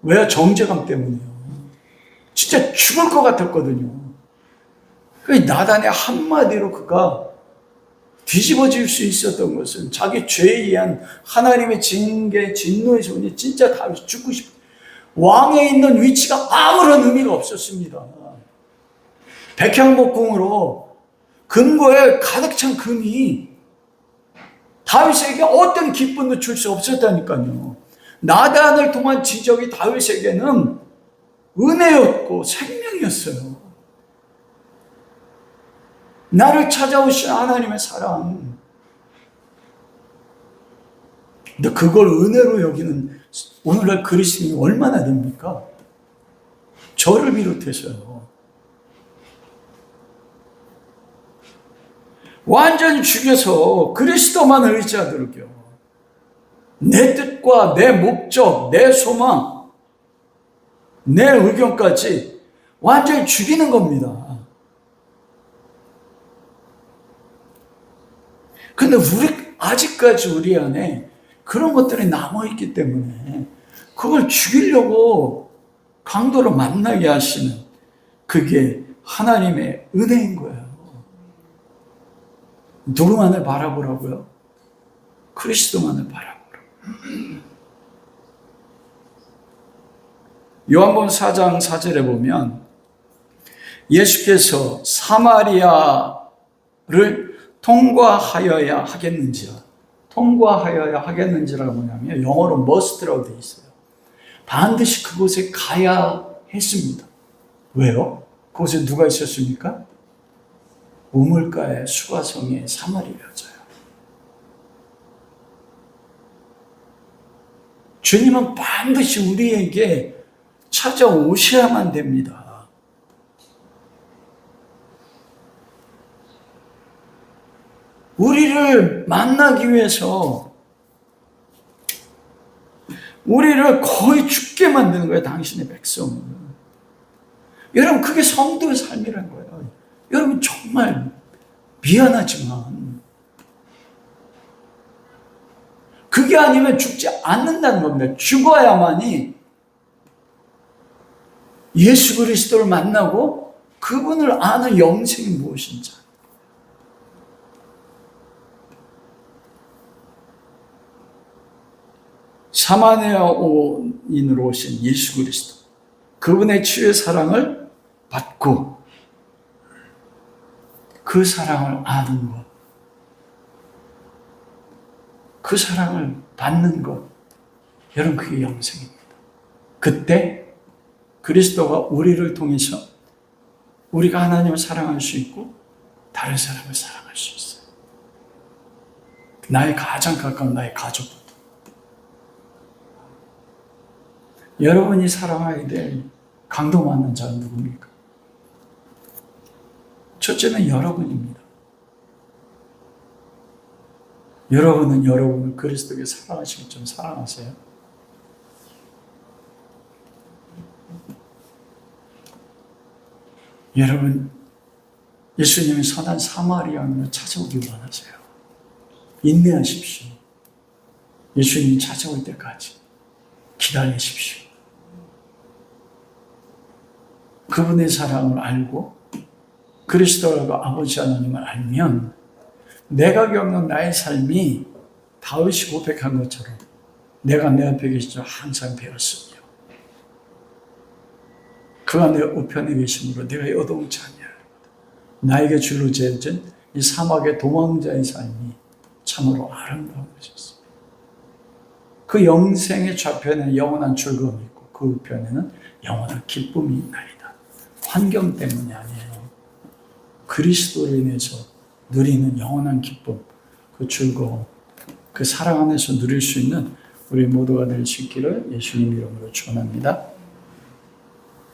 왜요? 정죄감 때문이에요. 진짜 죽을 것 같았거든요. 그 나단의 한마디로 그가 뒤집어질 수 있었던 것은 자기 죄에 의한 하나님의 징계, 진노의 손이 진짜 다윗이 죽고 싶어. 왕에 있는 위치가 아무런 의미가 없었습니다. 백향목궁으로 금고에 가득 찬 금이 다윗에게 어떤 기쁨도 줄 수 없었다니까요. 나단을 통한 지적이 다윗에게는 은혜였고 생명이었어요. 나를 찾아오신 하나님의 사랑. 근데 그걸 은혜로 여기는 오늘날 그리스도인이 얼마나 됩니까? 저를 비롯해서요. 완전히 죽여서 그리스도만 의지하도록요. 내 뜻과 내 목적, 내 소망, 내 의견까지 완전히 죽이는 겁니다. 근데 아직까지 우리 안에 그런 것들이 남아있기 때문에 그걸 죽이려고 강도로 만나게 하시는 그게 하나님의 은혜인 거예요. 누구만을 바라보라고요? 그리스도만을 바라보라고. 요한복음 4장 4절에 보면 예수께서 사마리아를 통과하여야 하겠는지라. 통과하여야 하겠는지라고 뭐냐면 영어로 must라고 되어 있어요. 반드시 그곳에 가야 했습니다. 왜요? 그곳에 누가 있었습니까? 우물가의 수가성의 사마리 여자요. 주님은 반드시 우리에게 찾아오셔야만 됩니다. 우리를 만나기 위해서 우리를 거의 죽게 만드는 거예요, 당신의 백성을. 여러분, 그게 성도의 삶이라는 거예요. 여러분, 정말 미안하지만 그게 아니면 죽지 않는다는 겁니다. 죽어야만이 예수 그리스도를 만나고 그분을 아는 영생이 무엇인지. 사마리아인으로 오신 예수 그리스도, 그분의 치유의 사랑을 받고 그 사랑을 아는 것, 그 사랑을 받는 것, 여러분, 그게 영생입니다. 그때 그리스도가 우리를 통해서 우리가 하나님을 사랑할 수 있고 다른 사람을 사랑할 수 있어요. 나의 가장 가까운 나의 가족부터. 여러분이 사랑해야 될 강도 맞는 자는 누굽니까? 첫째는 여러분입니다. 여러분은 여러분을 그리스도께 사랑하시기 좀 사랑하세요. 여러분, 예수님이 선한 사마리아인을 찾아오기 원하세요. 인내하십시오. 예수님이 찾아올 때까지 기다리십시오. 그분의 사랑을 알고 그리스도와 아버지 하나님을 알면 내가 겪는 나의 삶이 다윗이 고백한 것처럼 내가 내 앞에 계시죠 항상 배웠으며 그가 내 우편에 계심으로 내가 여동치 아니하리로다. 나에게 줄로 재어진 이 사막의 도망자의 삶이 참으로 아름다운 것이었습니다. 그 영생의 좌편에는 영원한 즐거움이 있고 그 우편에는 영원한 기쁨이 있나이다. 환경 때문이 아니에요. 그리스도로 인해서 누리는 영원한 기쁨, 그 즐거움, 그 사랑 안에서 누릴 수 있는 우리 모두가 될 수 있기를 예수님 이름으로 축원합니다.